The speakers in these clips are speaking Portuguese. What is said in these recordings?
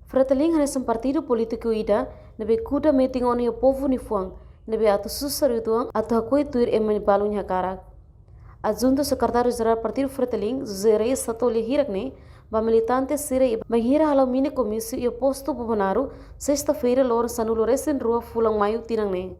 Fretilin hanes um partido político ida, nebe kuda meeting oni o povo ni fuang, nebe atu susar ituang, atu hakui tuir emani balunya karak. Adjunto secretário-geral Partido Fretilin, José Reis Satolli Hirakne, ba militante sira bahira halau mini komisi e posto Bolsonaro, sexta-feira lor sanulo recém rua Fulang Maio Tinangne.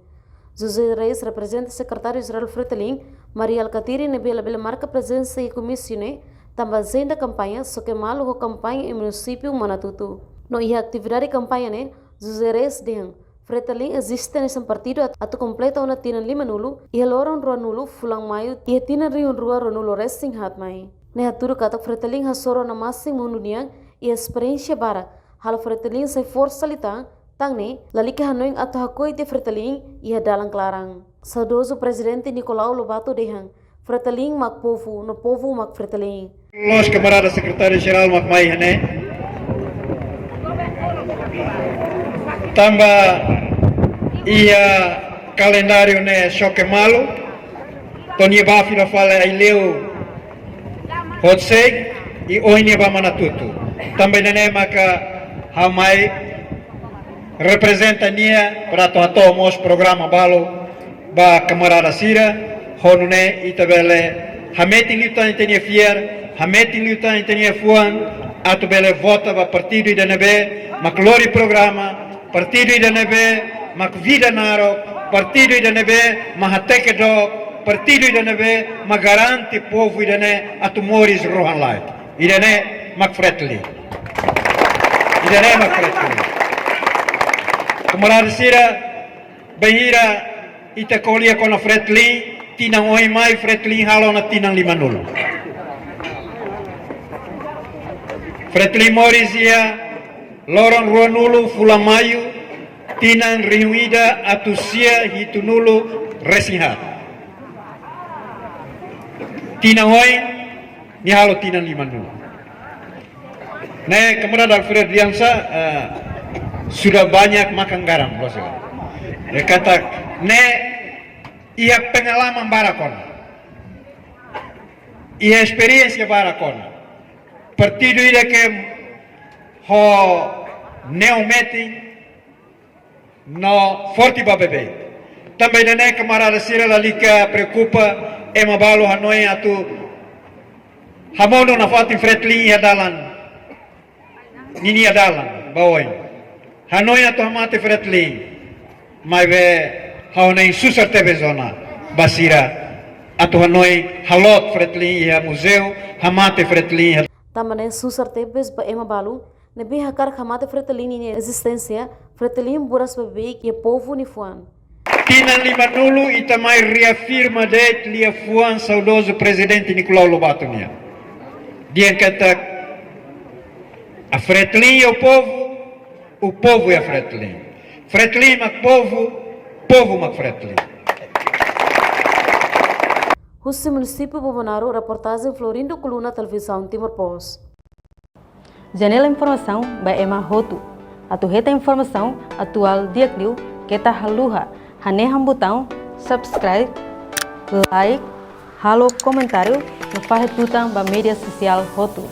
José Reis representa secretário-geral Fretilin, Maria Alcatiri nebe labela marca presença e comissine, também agenda campanha, só que malo a campanha em município Manatutu. No ia atividade campanha ne, José Reis dehang, Fretilin existe nesse partido atu completa una tinan 5 nulu, e loron rua nulu Fulang Maio, e tinan riun rua nulu resing hatmai. Ne haturu kata Fretilin hasoro na masing mununiang, e experiência bara, hal Fretilin sai força litang, tangne, lalike hanoing atu hakoi te Fretilin, ia dalang klarang. Saudoso presidente Nicolau Lobato dehang, Fretilin mak povo, no povo mak Fretilin. Los camaradas secretário-geral mak mai hane. Tamba ia calendário ne choque malo. Tony Bafira fala ai leu Hotseg e oine ba Manatutu. Também nene maka hamai representa nia para to mos programa balo ba camarada Sira honune itabele hameti luta intenia fier hameti luta intenia fuan atubele vota ba partido IDNB maklori programa partido IDNB mak vida naro partido IDNB mahateke do partido IDNB magaranti povo IDNB atumoris rohan light IDNB mak Fretilin IDNB mak Fretilin camarada Sira bahira ita kolia kona Fretilin tinang oi mai Fretilin halo na tinang 5 nul Fretilin Moris ia loron rua nulu Fulang Maio tinang riuida atusia hitu nulu resihat tinang oi ni halo tinang 5 nulu ne kemudian Alfred Diansa sudah banyak makan garam bos dia kata ne ia pengalaman barakon ia experiência barakon partido ida que ho neometi no forti babebe também dene camarada Sira lalika preocupa ema balo hanoi atu hamono na fati Fretilin ia dalan nini ia dalan bawoi hanoi atu hamate Fretilin mai be haonei susar tebe zona basira atu hanoi halot Fretilin ia museu hamate Fretilin Também susar tebes ba ema balu, nebe hakar hamate Fretilin ini existência, Fretilin buras bebek e povo ni fuan. Tinang 5 nulu itamai reafirma det lia fuan saudoso presidente Nicolau Lobato nia. Dia kata a Fretilin é o povo é a Fretilin. Fretilin mak povo mak Fretilin. Husi município Bolsonaro, reportagem Florindo Coluna, televisão Timor Post. Janela informação by Emma Hotu. Atuheta informação atual diakliu kita haluha. Haneham botão subscribe, like, halo comentário no farretutang ba media social Hotu.